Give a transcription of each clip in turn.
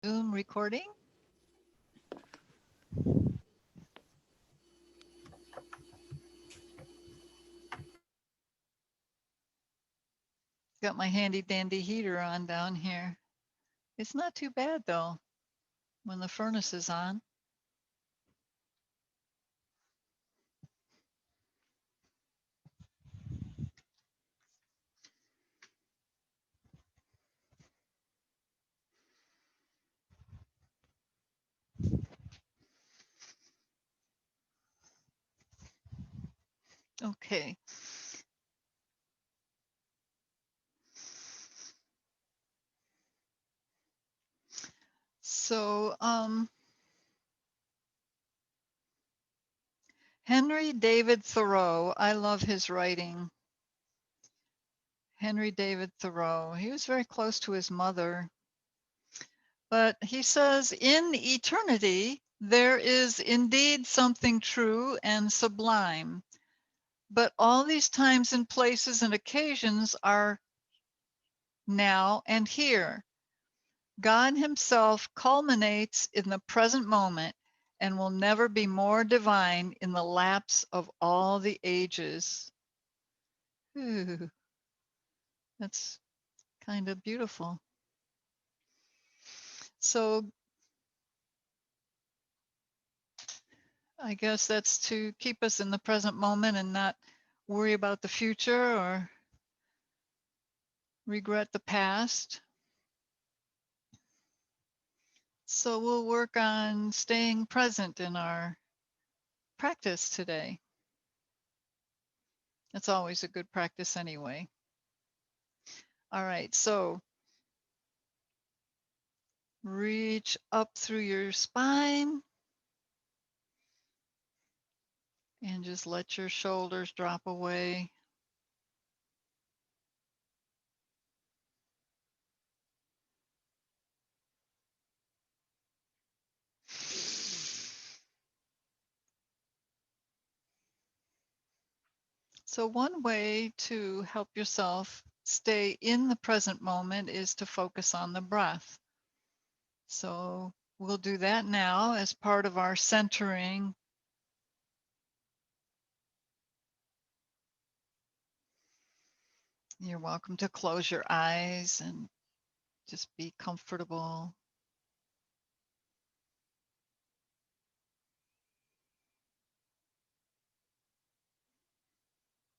Zoom recording. Got my handy dandy heater on down here. It's not too bad though when the furnace is on. Okay. So, Henry David Thoreau, I love his writing. Henry David Thoreau, he was very close to his mother, but he says, in eternity, there is indeed something true and sublime, but all these times and places and occasions are now and here. God himself culminates in the present moment and will never be more divine in the lapse of all the ages. Ooh, that's kind of beautiful. So I guess that's to keep us in the present moment and not worry about the future or regret the past. So we'll work on staying present in our practice today. It's always a good practice anyway. All right, so reach up through your spine and just let your shoulders drop away. So one way to help yourself stay in the present moment is to focus on the breath. So we'll do that now as part of our centering. You're welcome to close your eyes and just be comfortable.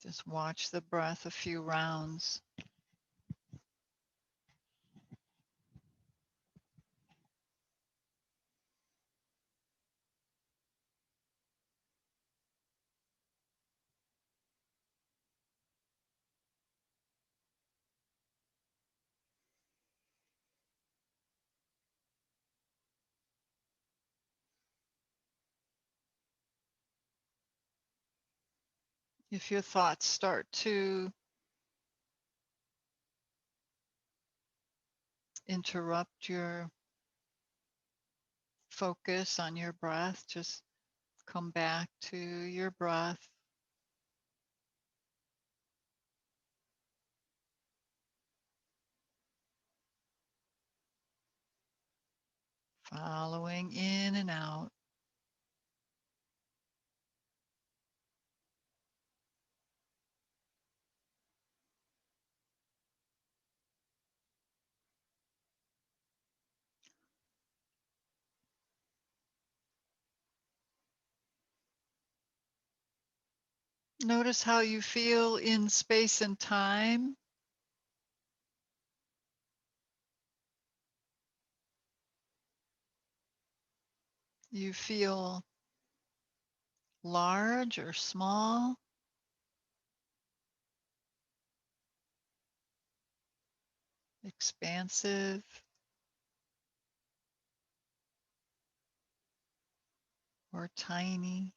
Just watch the breath a few rounds. If your thoughts start to interrupt your focus on your breath, just come back to your breath. Following in and out. Notice how you feel in space and time. You feel large or small, expansive, or tiny.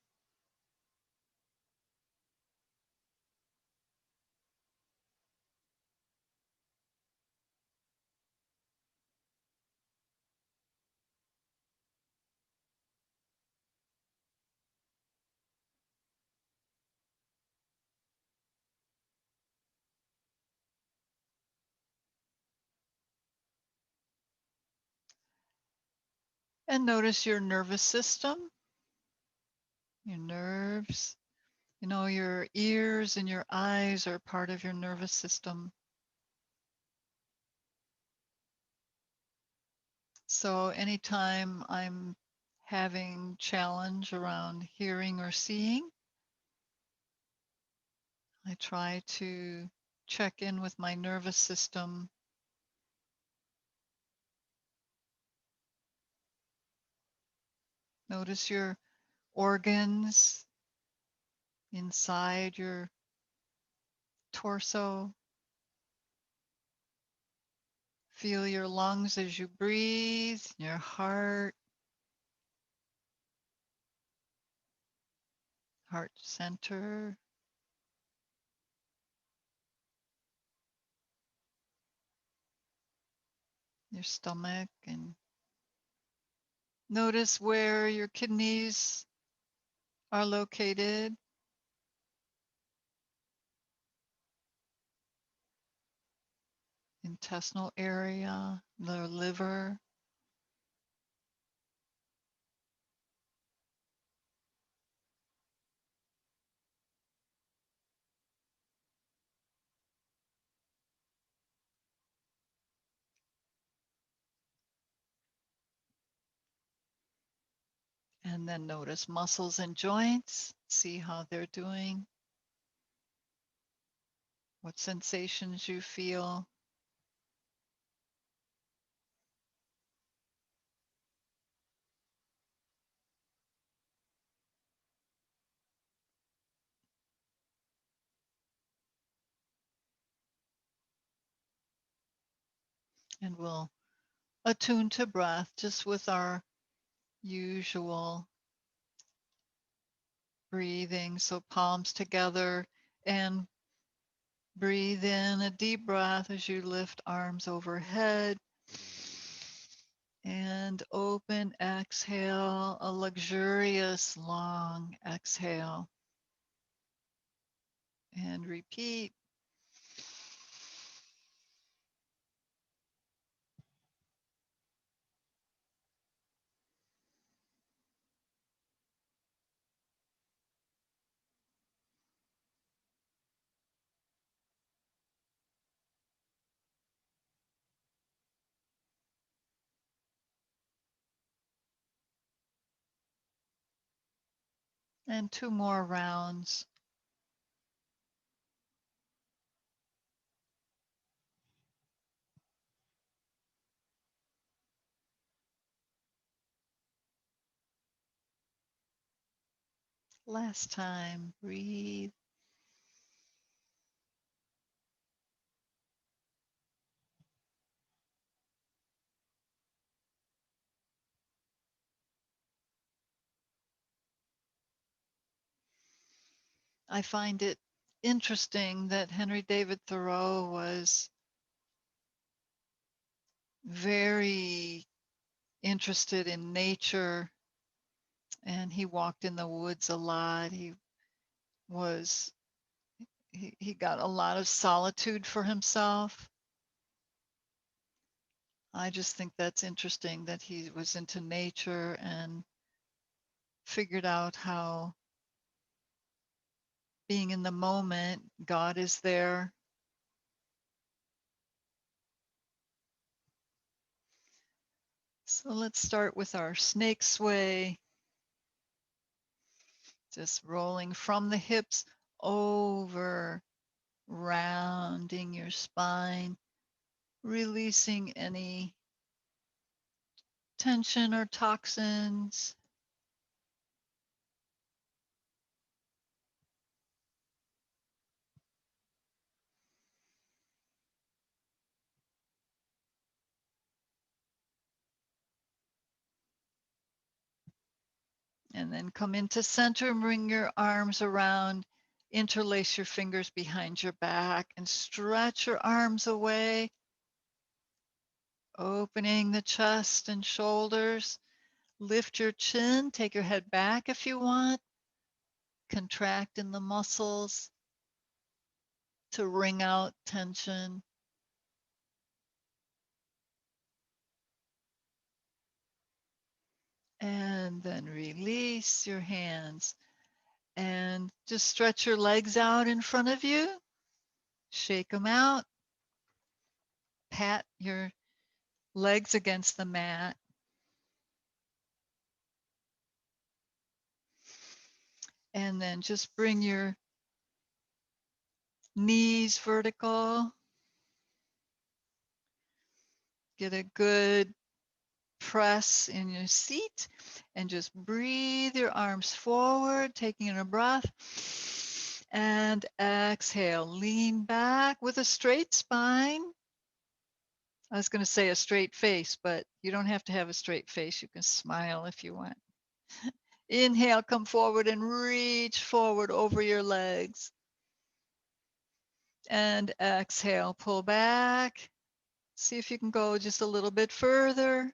And notice your nervous system, your nerves. You know, your ears and your eyes are part of your nervous system. So anytime I'm having challenge around hearing or seeing, I try to check in with my nervous system. Notice your organs inside your torso. Feel your lungs as you breathe, your heart center, your stomach, and notice where your kidneys are located, intestinal area, the liver, and then notice muscles and joints. See how they're doing, what sensations you feel. And we'll attune to breath just with our usual breathing. So palms together and breathe in a deep breath as you lift arms overhead. And open exhale, a luxurious long exhale. And repeat. And two more rounds. Last time, breathe. I find it interesting that Henry David Thoreau was very interested in nature and he walked in the woods a lot. Was he got a lot of solitude for himself. I just think that's interesting that he was into nature and figured out how being in the moment, God is there. So let's start with our snake sway, just rolling from the hips over, rounding your spine, releasing any tension or toxins. And then come into center and bring your arms around, interlace your fingers behind your back and stretch your arms away, opening the chest and shoulders. Lift your chin, take your head back if you want, contract in the muscles to wring out tension. then release your hands and just stretch your legs out in front of you. Shake them out. Pat your legs against the mat. And then just bring your knees vertical. Get a good press in your seat and just breathe your arms forward, taking in a breath. And exhale, lean back with a straight spine. I was going to say a straight face, but you don't have to have a straight face. You can smile if you want. Inhale, come forward and reach forward over your legs. And exhale, pull back. See if you can go just a little bit further.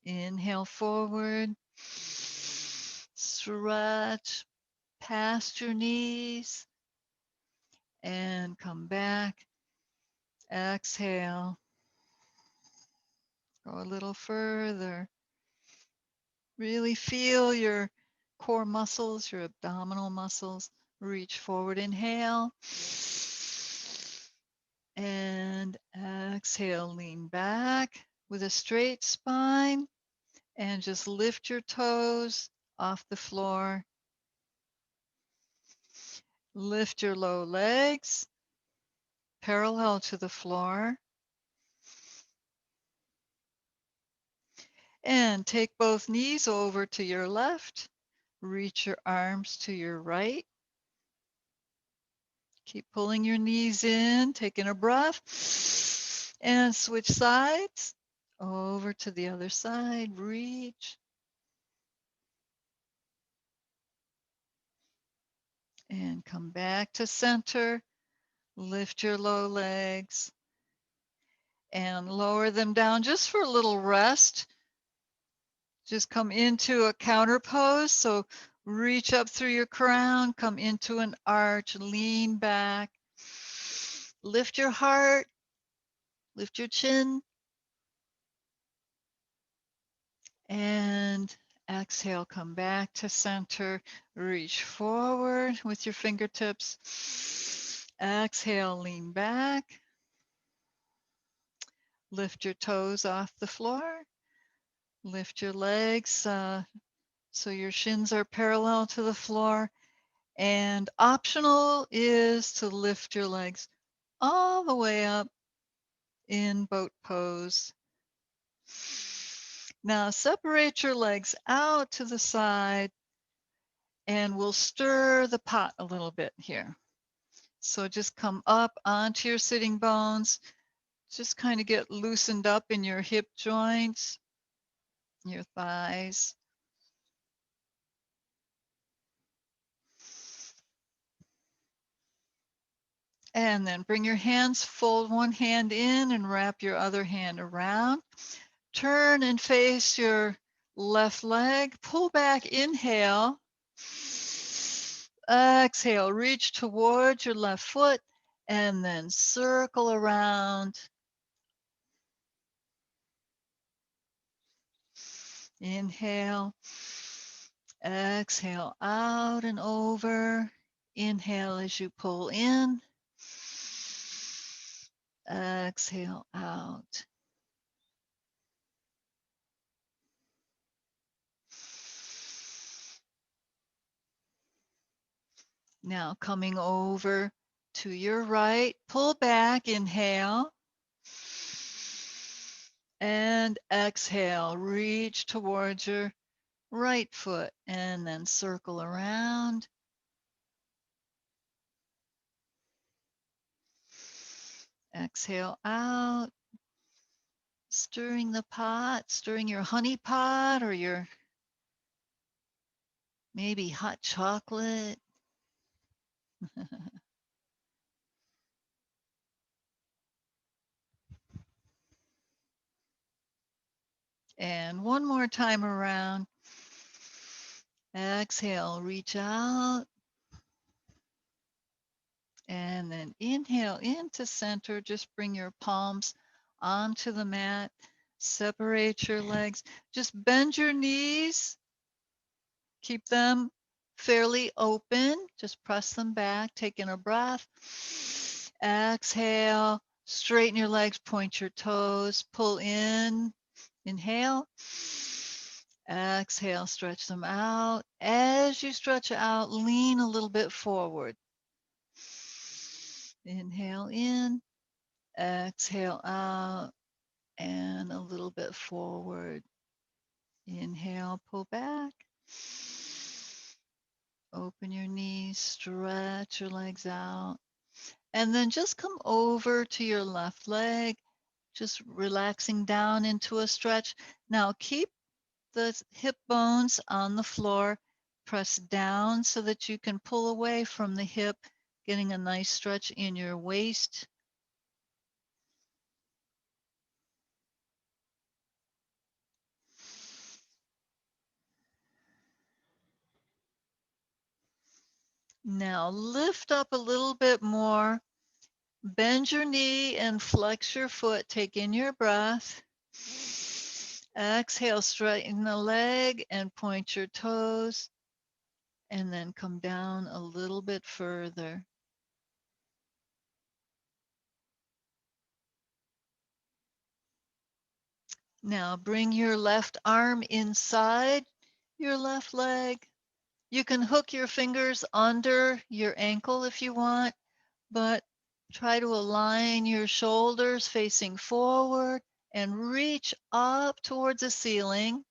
Inhale forward. Stretch past your knees and come back. Exhale. Go a little further. Really feel your core muscles, your abdominal muscles. Reach forward, inhale. And exhale, lean back with a straight spine and just lift your toes off the floor. Lift your low legs parallel to the floor. And take both knees over to your left. Reach your arms to your right. Keep pulling your knees in, taking a breath. And switch sides. Over to the other side. Reach. And come back to center. Lift your low legs. And lower them down just for a little rest. Just come into a counter pose. So reach up through your crown, come into an arch, lean back. Lift your heart, lift your chin. And exhale, come back to center. Reach forward with your fingertips. Exhale, lean back. Lift your toes off the floor. Lift your legs so your shins are parallel to the floor. And optional is to lift your legs all the way up in boat pose. Now separate your legs out to the side and we'll stir the pot a little bit here. So just come up onto your sitting bones. Just kind of get loosened up in your hip joints, your thighs. And then bring your hands, fold one hand in and wrap your other hand around. Turn and face your left leg. Pull back, inhale. Exhale, reach towards your left foot and then circle around. Inhale. Exhale out and over. Inhale as you pull in. Exhale out. Now coming over to your right, pull back, inhale. And exhale, reach towards your right foot and then circle around. Exhale out. Stirring the pot, stirring your honey pot or your maybe hot chocolate. And one more time around. Exhale, reach out. And then inhale into center. Just bring your palms onto the mat. Separate your legs. Just bend your knees. Keep them fairly open. Just press them back. Take in a breath. Exhale. Straighten your legs. Point your toes. Pull in. Inhale. Exhale. Stretch them out. As you stretch out, lean a little bit forward. Inhale in. Exhale out. And a little bit forward. Inhale, pull back. Open your knees, stretch your legs out. And then just come over to your left leg, just relaxing down into a stretch. Now keep the hip bones on the floor. Press down so that you can pull away from the hip, getting a nice stretch in your waist. Now lift up a little bit more. Bend your knee and flex your foot. Take in your breath. Exhale, straighten the leg and point your toes. And then come down a little bit further. Now bring your left arm inside your left leg. You can hook your fingers under your ankle if you want, but try to align your shoulders facing forward and reach up towards the ceiling.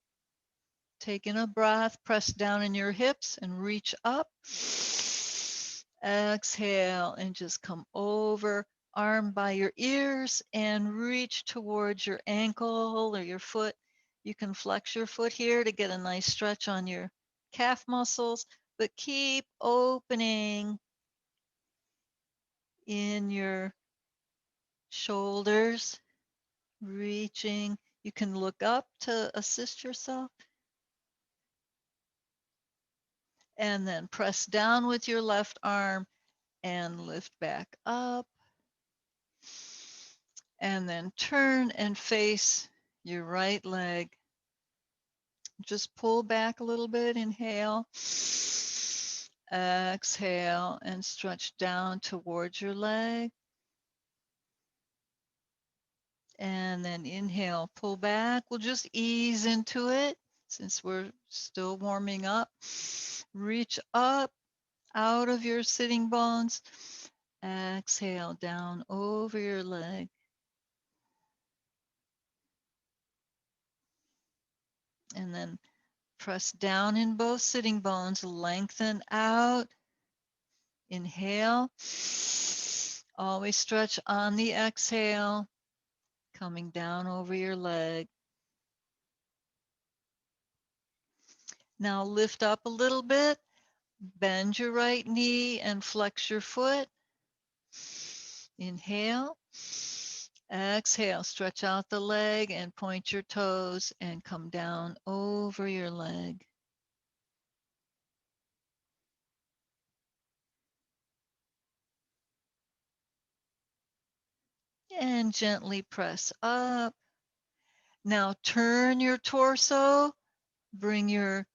Take in a breath, press down in your hips and reach up. Exhale and just come over, arm by your ears and reach towards your ankle or your foot. You can flex your foot here to get a nice stretch on your calf muscles, but keep opening in your shoulders, reaching. You can look up to assist yourself. And then press down with your left arm and lift back up. And then turn and face your right leg. Just pull back a little bit, inhale. Exhale and stretch down towards your leg. And then inhale, pull back. We'll just ease into it since we're still warming up. Reach up out of your sitting bones. Exhale down over your leg. And then press down in both sitting bones, lengthen out. Inhale. Always stretch on the exhale, coming down over your leg. Now lift up a little bit, bend your right knee and flex your foot. Inhale. Exhale, stretch out the leg and point your toes and come down over your leg. And gently press up. Now turn your torso, bring your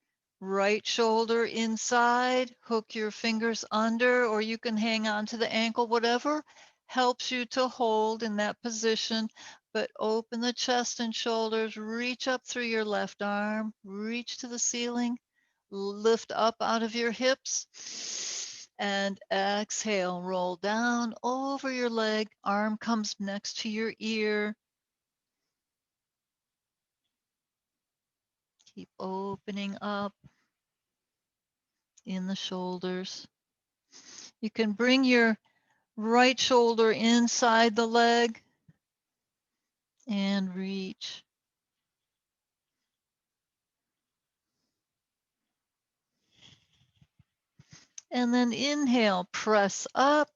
right shoulder inside, hook your fingers under, or you can hang on to the ankle, whatever helps you to hold in that position. But open the chest and shoulders, reach up through your left arm, reach to the ceiling, lift up out of your hips, and exhale, roll down over your leg, arm comes next to your ear. Keep opening up in the shoulders. You can bring your right shoulder inside the leg and reach. And then inhale, press up.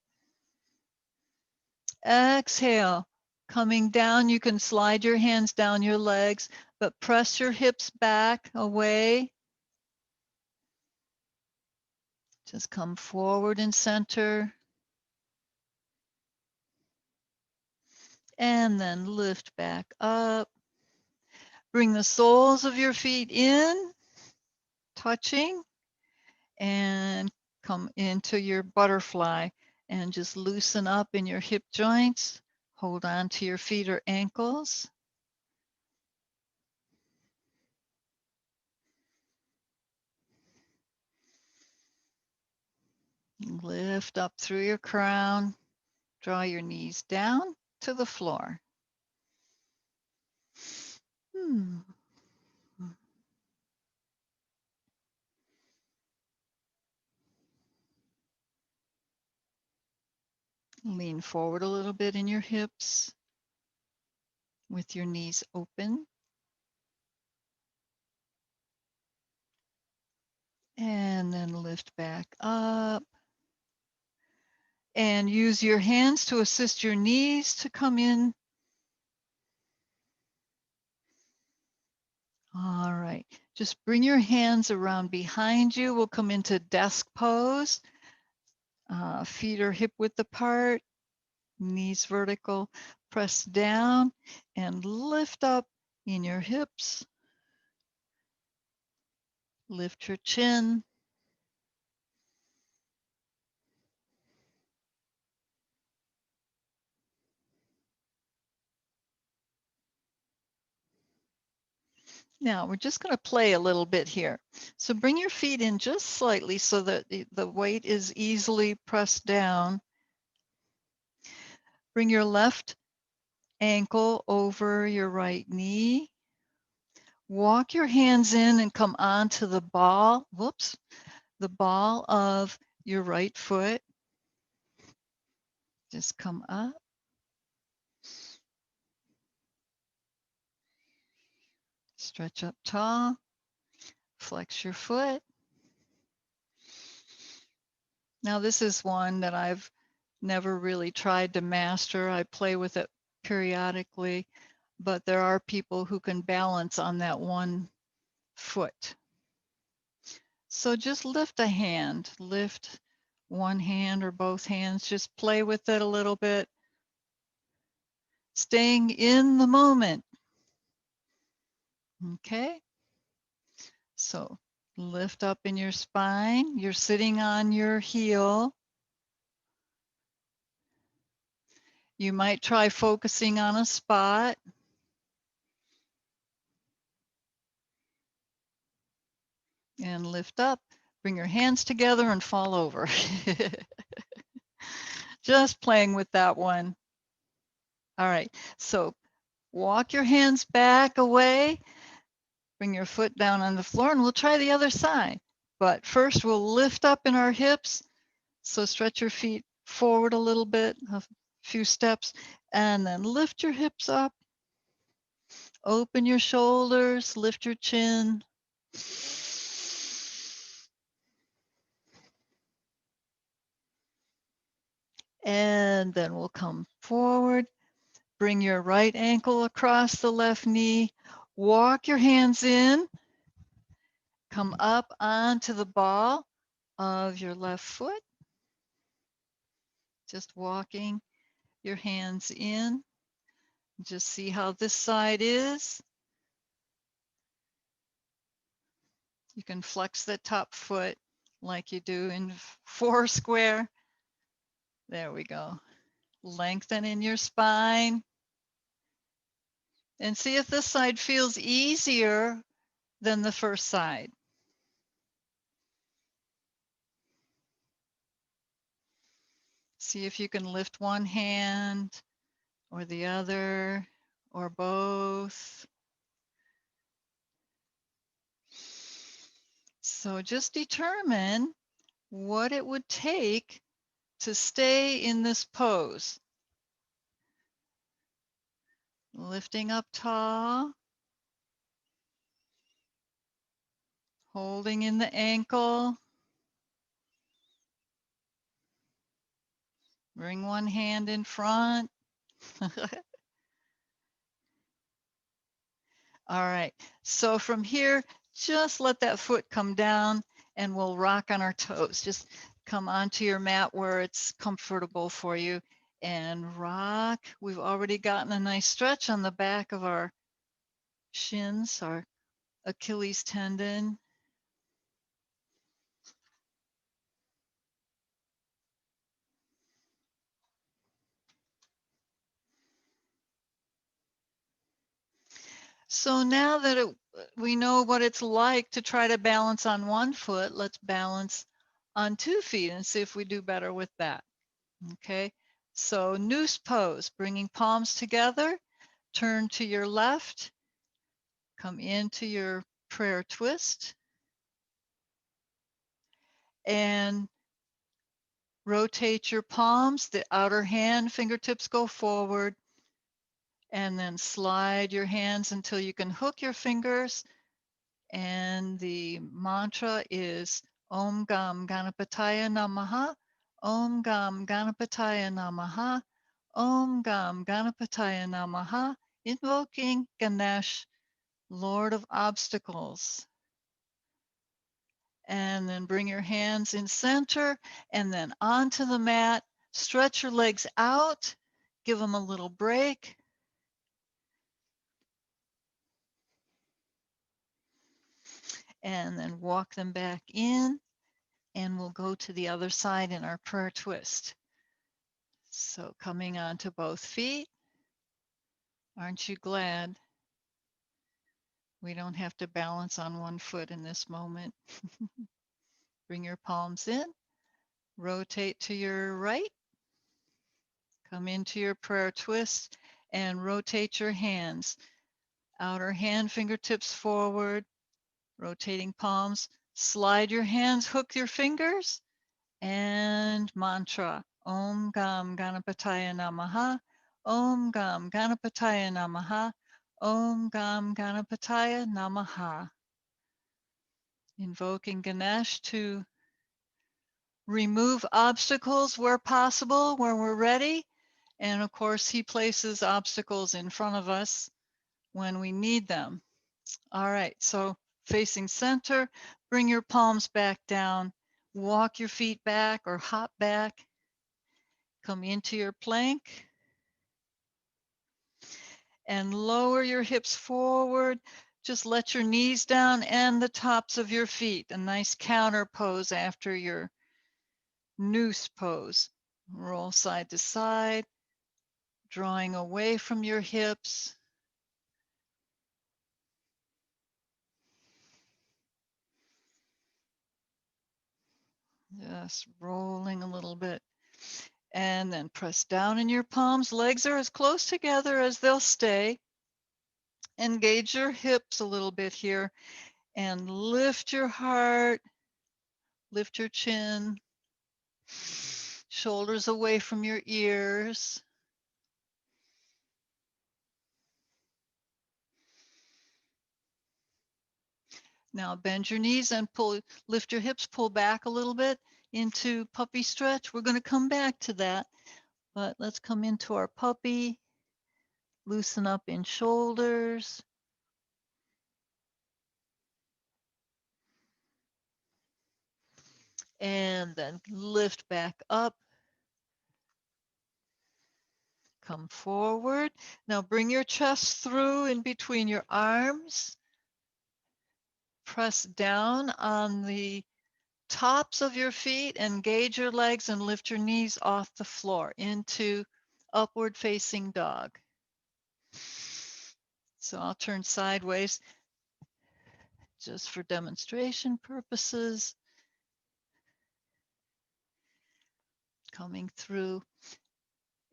Exhale, coming down. You can slide your hands down your legs, but press your hips back away. Just come forward and center. And then lift back up. Bring the soles of your feet in, touching, and come into your butterfly and just loosen up in your hip joints. Hold on to your feet or ankles. Lift up through your crown. Draw your knees down to the floor. Lean forward a little bit in your hips with your knees open. And then lift back up. And use your hands to assist your knees to come in. All right. Just bring your hands around behind you. We'll come into desk pose. Feet are hip width apart. Knees vertical. Press down and lift up in your hips. Lift your chin. Now we're just going to play a little bit here. So bring your feet in just slightly so that the weight is easily pressed down. Bring your left ankle over your right knee. Walk your hands in and come onto the ball, the ball of your right foot. Just come up. Stretch up tall. Flex your foot. Now this is one that I've never really tried to master. I play with it periodically, but there are people who can balance on that one foot. So just lift a hand, lift one hand or both hands, just play with it a little bit, staying in the moment. Okay, so lift up in your spine. You're sitting on your heel. You might try focusing on a spot. And lift up. Bring your hands together and fall over. Just playing with that one. All right, so walk your hands back away. Bring your foot down on the floor and we'll try the other side. But first we'll lift up in our hips. So stretch your feet forward a little bit, a few steps, and then lift your hips up. Open your shoulders, lift your chin. And then we'll come forward. Bring your right ankle across the left knee. Walk your hands in. Come up onto the ball of your left foot. Just walking your hands in. Just see how this side is. You can flex the top foot like you do in Foursquare. There we go. Lengthen in your spine. And see if this side feels easier than the first side. See if you can lift one hand or the other or both. So just determine what it would take to stay in this pose. Lifting up tall, holding in the ankle. Bring one hand in front. All right, so from here, just let that foot come down and we'll rock on our toes. Just come onto your mat where it's comfortable for you and rock. We've already gotten a nice stretch on the back of our shins, our Achilles tendon. So now that we know what it's like to try to balance on one foot, let's balance on 2 feet and see if we do better with that. Okay, so noose pose, bringing palms together, turn to your left, come into your prayer twist, and rotate your palms. The outer hand fingertips go forward, and then slide your hands until you can hook your fingers. And the mantra is Om Gam Ganapataya Namaha, Om Gam Ganapataya Namaha, Om Gam Ganapataya Namaha, invoking Ganesh, Lord of Obstacles. And then bring your hands in center and then onto the mat. Stretch your legs out, give them a little break. And then walk them back in, and we'll go to the other side in our prayer twist. So coming onto both feet. Aren't you glad we don't have to balance on one foot in this moment? Bring your palms in, rotate to your right, come into your prayer twist, and rotate your hands. Outer hand fingertips forward, rotating palms. Slide your hands, hook your fingers, and mantra. Om Gam Ganapataya Namaha. Om Gam Ganapataya Namaha. Om Gam Ganapataya Namaha. Invoking Ganesh to remove obstacles where possible, where we're ready. And of course, he places obstacles in front of us when we need them. All right, so facing center, bring your palms back down, walk your feet back or hop back, come into your plank, and lower your hips forward. Just let your knees down and the tops of your feet. A nice counter pose after your noose pose. Roll side to side, drawing away from your hips. Just rolling a little bit. And then press down in your palms. Legs are as close together as they'll stay. Engage your hips a little bit here and lift your heart, lift your chin, shoulders away from your ears. Now bend your knees and lift your hips, pull back a little bit into puppy stretch. We're going to come back to that, but let's come into our puppy, loosen up in shoulders. And then lift back up. Come forward. Now bring your chest through in between your arms. Press down on the tops of your feet, engage your legs and lift your knees off the floor into upward facing dog. So I'll turn sideways just for demonstration purposes. Coming through,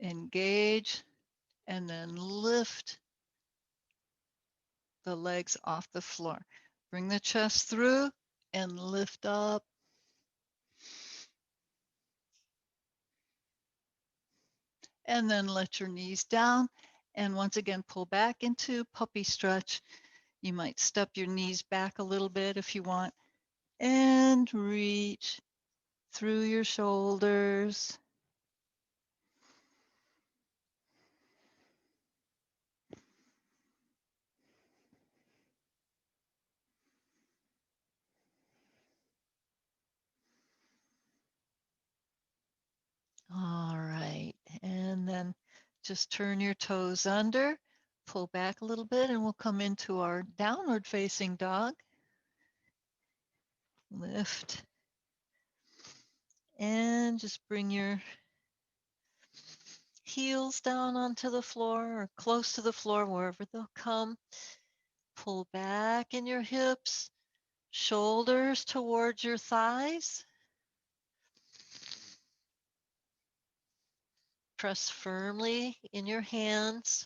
engage, and then lift the legs off the floor. Bring the chest through and lift up. And then let your knees down. And once again, pull back into puppy stretch. You might step your knees back a little bit if you want. And reach through your shoulders. All right. And then just turn your toes under. Pull back a little bit and we'll come into our downward facing dog. Lift. And just bring your heels down onto the floor or close to the floor, wherever they'll come. Pull back in your hips, shoulders towards your thighs. Press firmly in your hands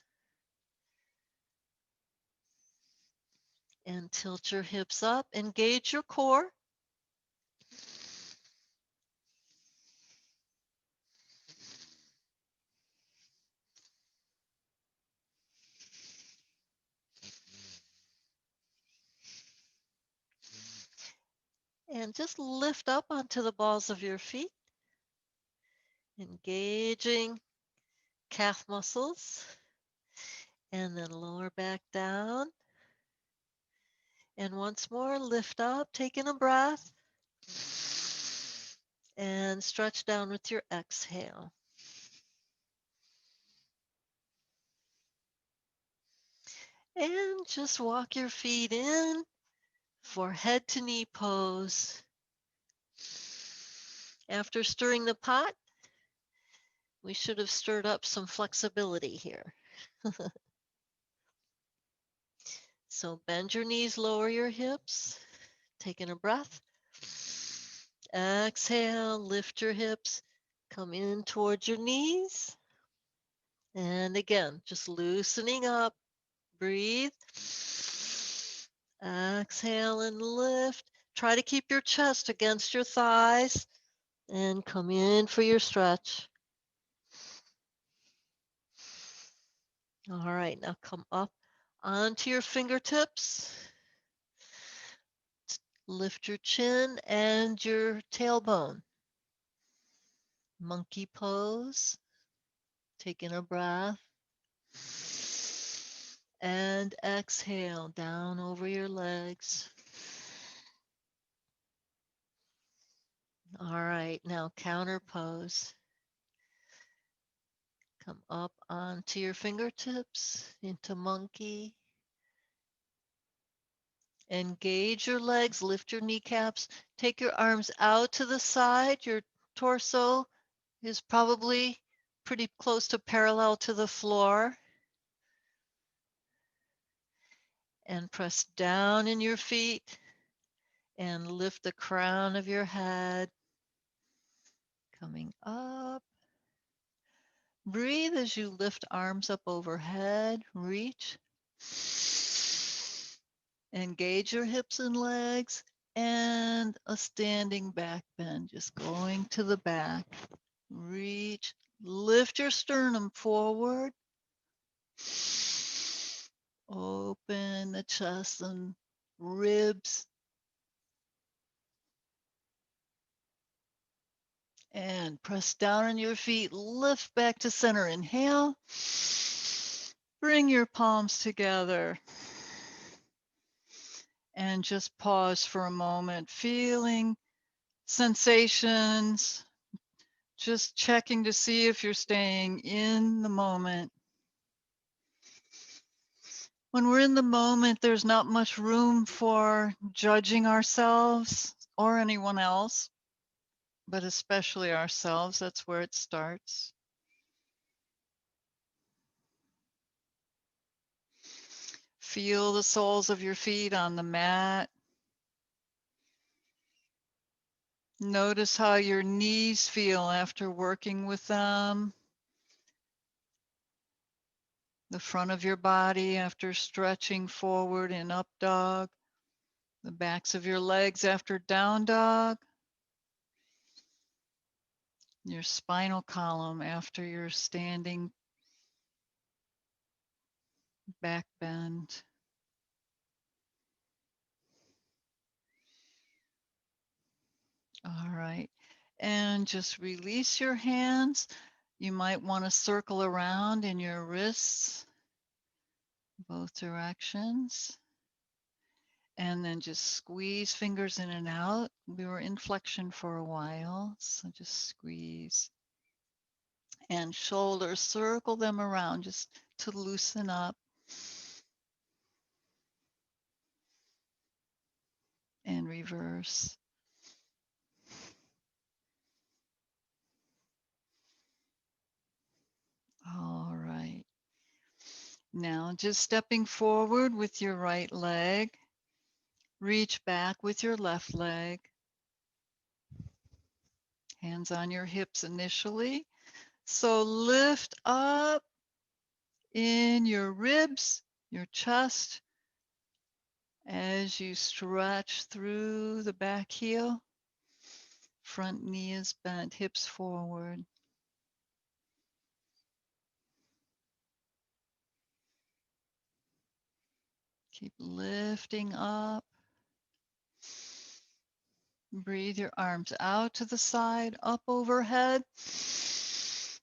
and tilt your hips up. Engage your core. And just lift up onto the balls of your feet, engaging calf muscles, and then lower back down. And once more, lift up, taking a breath, and stretch down with your exhale. And just walk your feet in for head to knee pose. After stirring the pot, we should have stirred up some flexibility here. So bend your knees, lower your hips, taking a breath. Exhale, lift your hips, come in towards your knees. And again, just loosening up, breathe. Exhale and lift. Try to keep your chest against your thighs and come in for your stretch. All right, now come up onto your fingertips. Lift your chin and your tailbone. Monkey pose. Taking a breath. And exhale down over your legs. All right, now counter pose. Come up onto your fingertips into monkey. Engage your legs, lift your kneecaps, take your arms out to the side. Your torso is probably pretty close to parallel to the floor. And press down in your feet and lift the crown of your head. Coming up. Breathe as you lift arms up overhead, reach. Engage your hips and legs, and a standing back bend, just going to the back. Reach, lift your sternum forward. Open the chest and ribs. And press down on your feet, lift back to center. Inhale. Bring your palms together. And just pause for a moment, feeling sensations, just checking to see if you're staying in the moment. When we're in the moment, there's not much room for judging ourselves or anyone else, but especially ourselves. That's where it starts. Feel the soles of your feet on the mat. Notice how your knees feel after working with them. The front of your body after stretching forward in up dog. The backs of your legs after down dog. Your spinal column after your standing back bend. All right. And just release your hands. You might want to circle around in your wrists, both directions. And then just squeeze fingers in and out. We were in flexion for a while, so just squeeze. And shoulders, circle them around just to loosen up. reverse. All right. Now just stepping forward with your right leg. Reach back with your left leg. Hands on your hips initially. So lift up in your ribs, your chest, as you stretch through the back heel. Front knee is bent, hips forward. Keep lifting up. Breathe your arms out to the side, up overhead.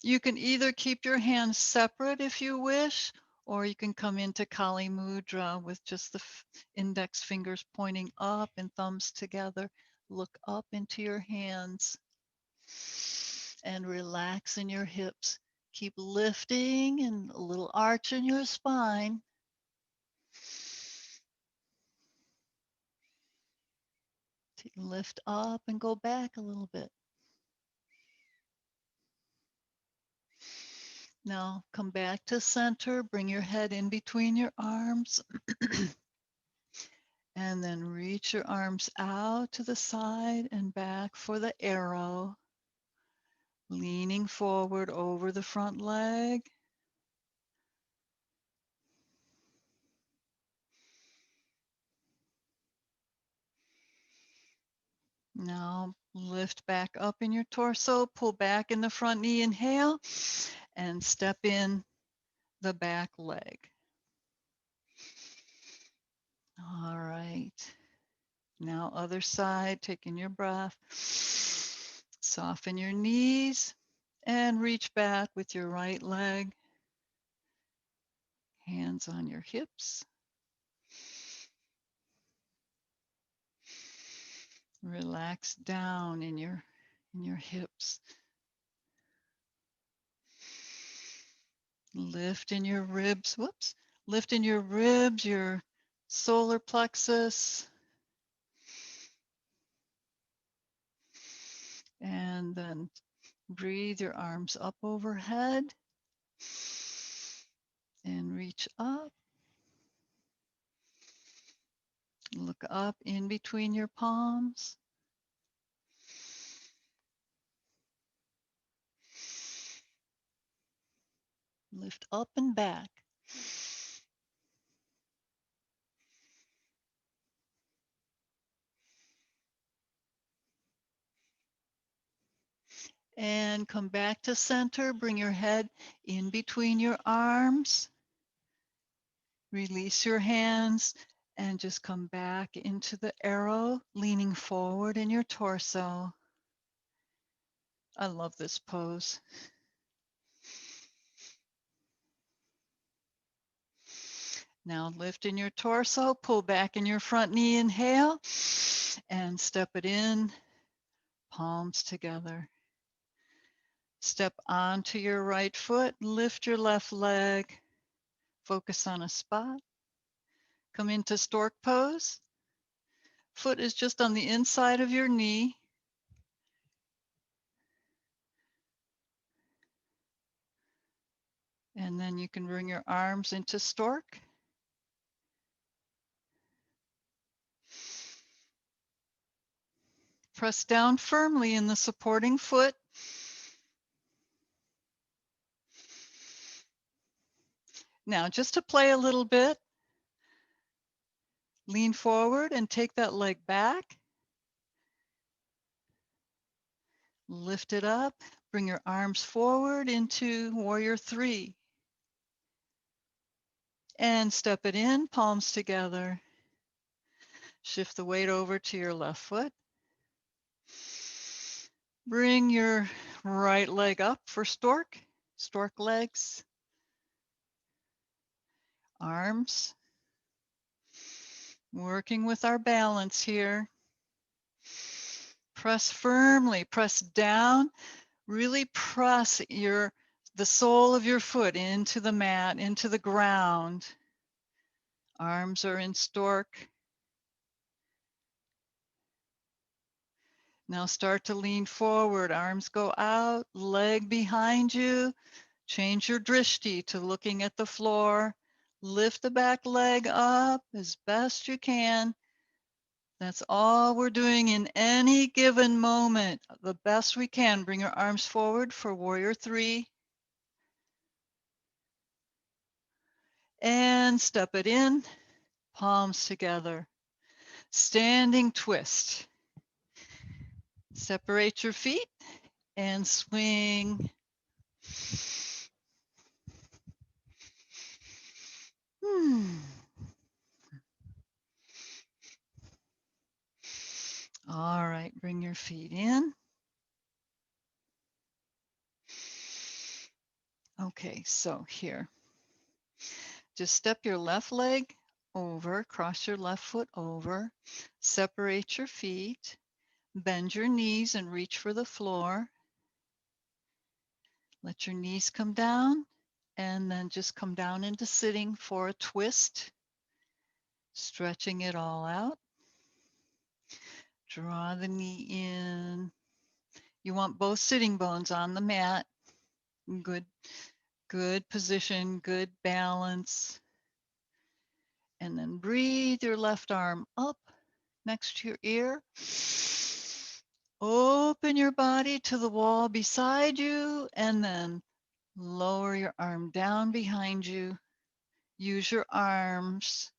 You can either keep your hands separate if you wish, or you can come into Kali Mudra with just the index fingers pointing up and thumbs together. Look up into your hands and relax in your hips. Keep lifting and a little arch in your spine. Lift up and go back a little bit. Now come back to center, bring your head in between your arms, and then reach your arms out to the side and back for the arrow. Leaning forward over the front leg. Now lift back up in your torso, pull back in the front knee, inhale, and step in the back leg. All right. Now other side, taking your breath. Soften your knees and reach back with your right leg. Hands on your hips. Relax down in your hips. Lift in your ribs. Whoops. Lift in your ribs, your solar plexus. And then breathe your arms up overhead and reach up. Look up in between your palms. Lift up and back. And come back to center. Bring your head in between your arms. Release your hands and just come back into the arrow, leaning forward in your torso. I love this pose. Now lift in your torso, pull back in your front knee, inhale, and step it in, palms together. Step onto your right foot, lift your left leg, focus on a spot. Come into stork pose. Foot is just on the inside of your knee. And then you can bring your arms into stork. Press down firmly in the supporting foot. Now, just to play a little bit, lean forward and take that leg back. Lift it up. Bring your arms forward into warrior three. And step it in, palms together. Shift the weight over to your left foot. Bring your right leg up for stork. Stork legs. Arms. Working with our balance here. Press firmly, press down. Really press the sole of your foot into the mat, into the ground. Arms are in stork. Now start to lean forward, arms go out, leg behind you. Change your drishti to looking at the floor. Lift the back leg up as best you can. That's all we're doing in any given moment. The best we can. Bring your arms forward for warrior 3. And step it in, palms together. Standing twist. Separate your feet and swing. All right, bring your feet in. Okay, so here, just step your left leg over, cross your left foot over, separate your feet, bend your knees and reach for the floor. Let your knees come down and then just come down into sitting for a twist, stretching it all out. Draw the knee in. You want both sitting bones on the mat. Good position, good balance. And then breathe your left arm up next to your ear. Open your body to the wall beside you and then lower your arm down behind you. Use your arms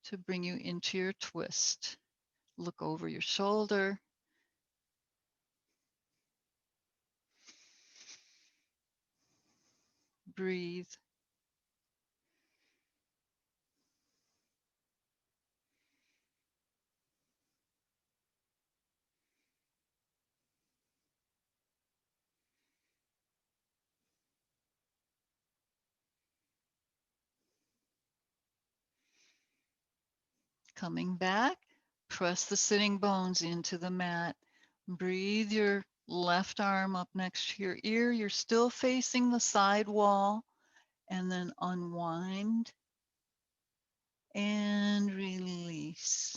to bring you into your twist. Look over your shoulder. Breathe. Coming back, press the sitting bones into the mat. Breathe your left arm up next to your ear. You're still facing the side wall. And then unwind and release.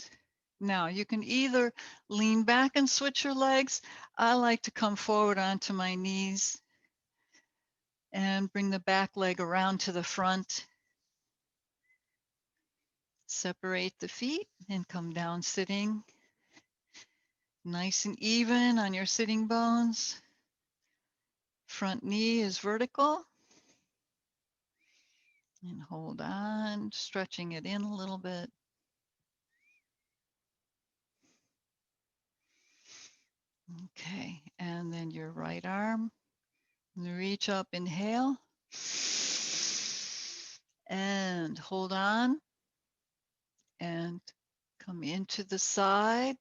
Now you can either lean back and switch your legs. I like to come forward onto my knees and bring the back leg around to the front. Separate the feet and come down sitting. Nice and even on your sitting bones. Front knee is vertical. And hold on, stretching it in a little bit. Okay, and then your right arm. Reach up, inhale. And hold on. And come into the side.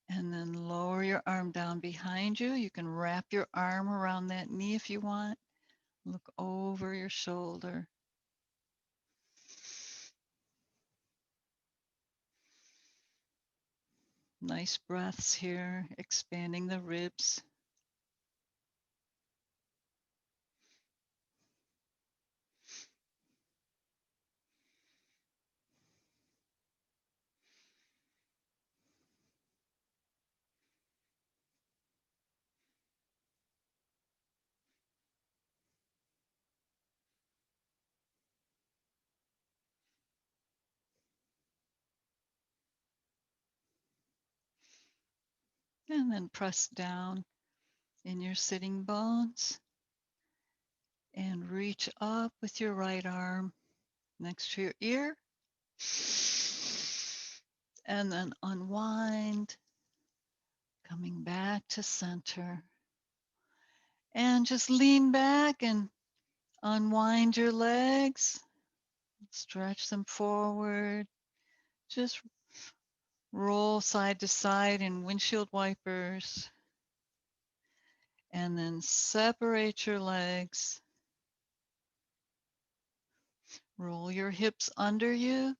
And then lower your arm down behind you. You can wrap your arm around that knee if you want. Look over your shoulder. Nice breaths here, expanding the ribs. And then press down in your sitting bones and reach up with your right arm next to your ear. And then unwind, coming back to center. And just lean back and unwind your legs. Stretch them forward. Just roll side to side in windshield wipers. And then separate your legs. Roll your hips under you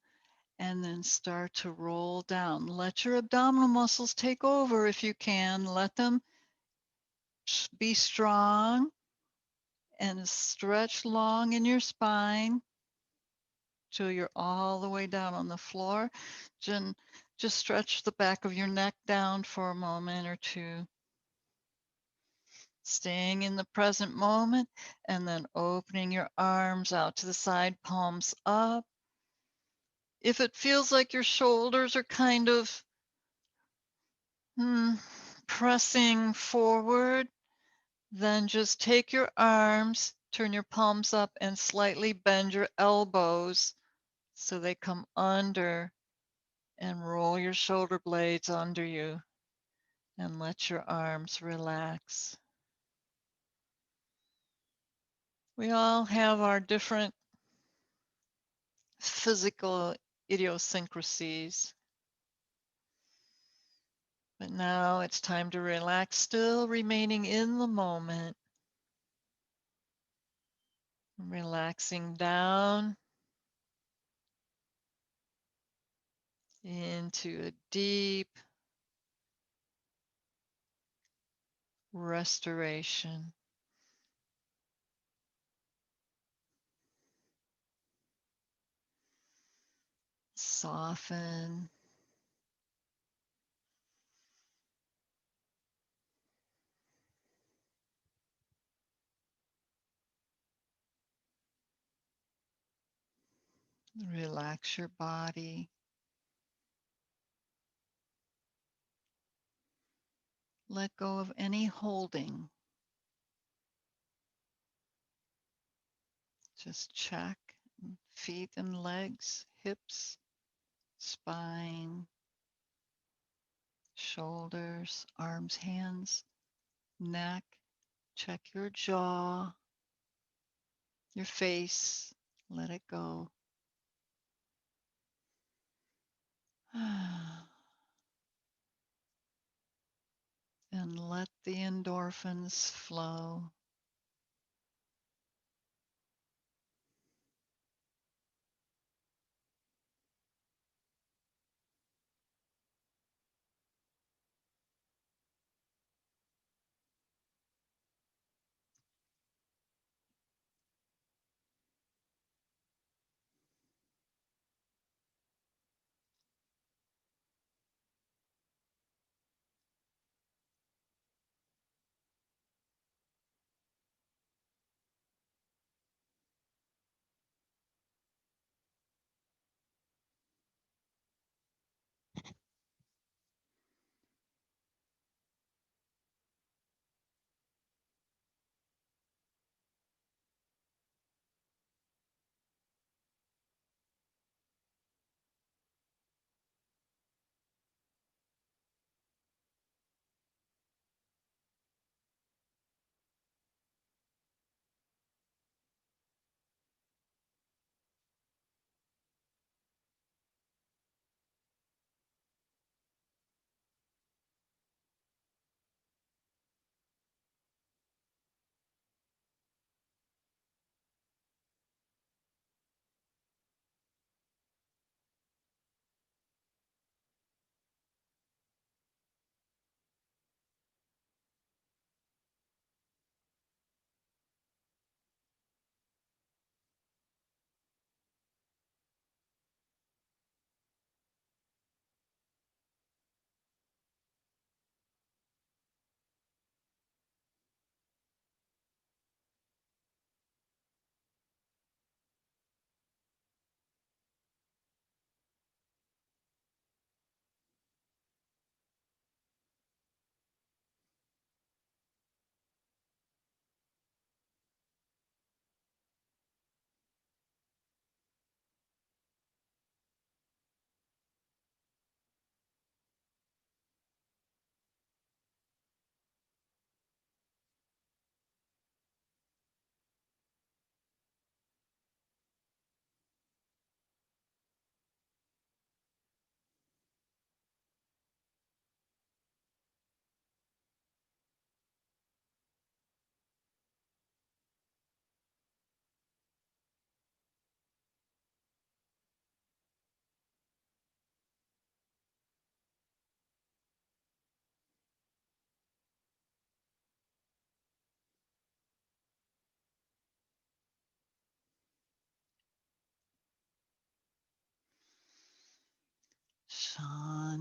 and then start to roll down. Let your abdominal muscles take over if you can. Let them be strong and stretch long in your spine. till you're all the way down on the floor. Then just stretch the back of your neck down for a moment or two, staying in the present moment, and then opening your arms out to the side, palms up. If it feels like your shoulders are kind of pressing forward, then just take your arms, turn your palms up, and slightly bend your elbows so they come under, and roll your shoulder blades under you and let your arms relax. We all have our different physical idiosyncrasies, but now it's time to relax, still remaining in the moment, relaxing down into a deep restoration. Soften. Relax your body. Let go of any holding. Just check feet and legs, hips, spine, shoulders, arms, hands, neck. Check your jaw, your face. Let it go. And let the endorphins flow.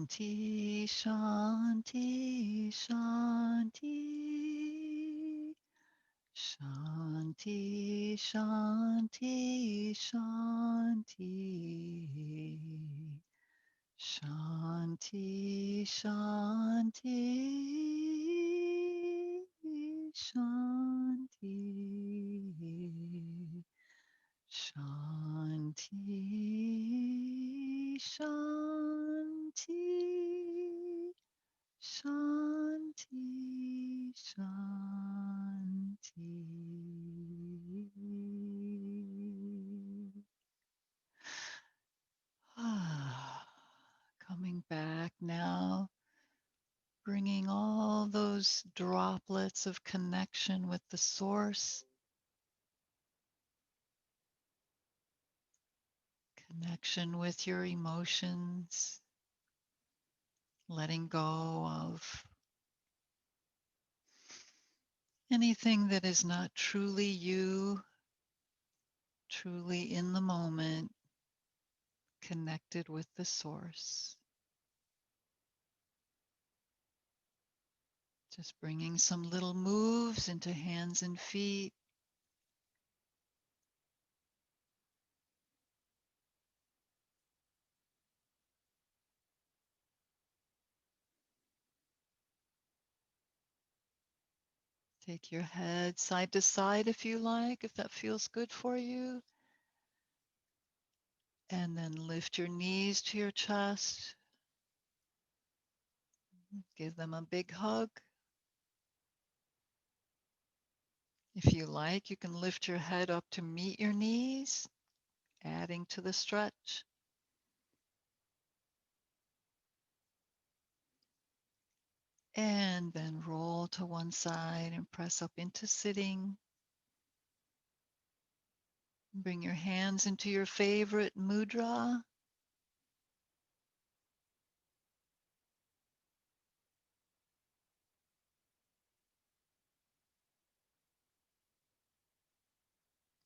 Shanti, Shanti, Shanti. Shanti, Shanti, Shanti. Shanti, Shanti, Shanti. Shanti, Shanti, Shanti, Shanti. Coming back now, bringing all those droplets of connection with the source, connection with your emotions, letting go of anything that is not truly you, truly in the moment, connected with the source. Just bringing some little moves into hands and feet. Take your head side to side if you like, if that feels good for you. And then lift your knees to your chest. Give them a big hug. If you like, you can lift your head up to meet your knees, adding to the stretch. And then roll to one side and press up into sitting. Bring your hands into your favorite mudra.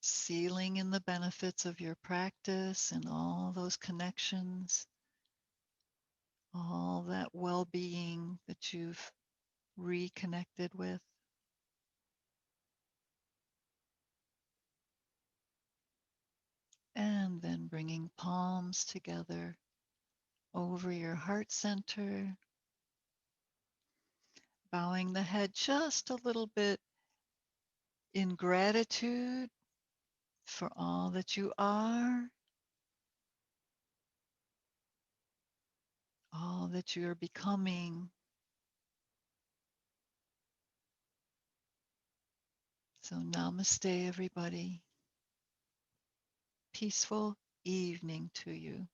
Sealing in the benefits of your practice and all those connections, all that well-being that you've reconnected with. And then bringing palms together over your heart center, bowing the head just a little bit in gratitude for all that you are, all that you are becoming. So namaste, everybody. Peaceful evening to you.